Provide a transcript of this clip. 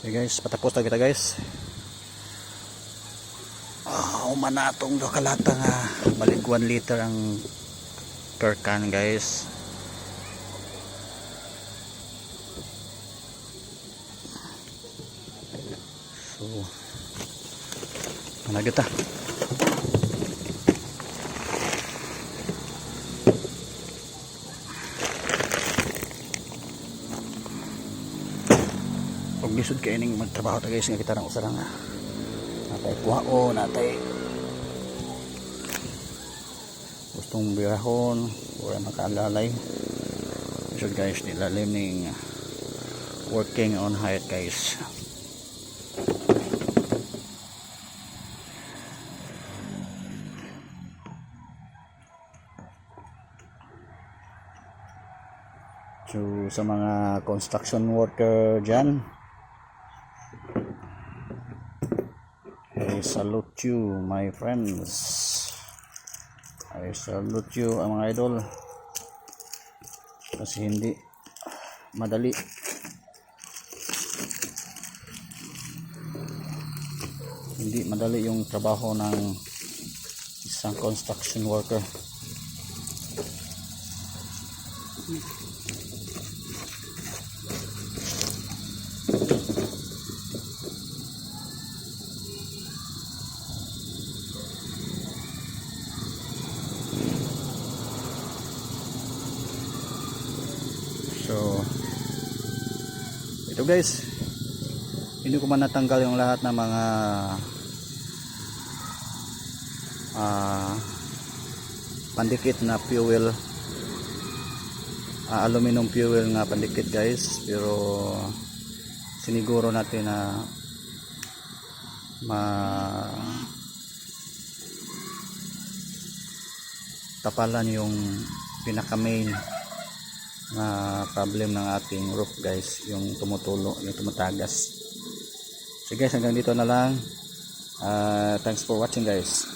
Okay guys, patapos na kita guys. Umanatong do kalata nga balik 1 liter ang per can guys. So managit ta. Pag lisod kayo ning magtrabaho ta guys nga kita nang usarang natay kuhao, natay gustong birahon wala makaalalay. So guys, nilalim ning working on height guys. So sa mga construction worker dyan, I salute you my friends. I salute you mga idol. Kasi hindi madali. Hindi madali yung trabaho ng isang construction worker. So ito guys, hindi ko man natanggal yung lahat ng mga pandikit na fuel, aluminum fuel nga pandikit guys, pero siniguro natin na tapalan yung pinaka main na problem ng ating roof guys, yung tumutulo, yung tumatagas. So guys, hanggang dito na lang. Thanks for watching guys.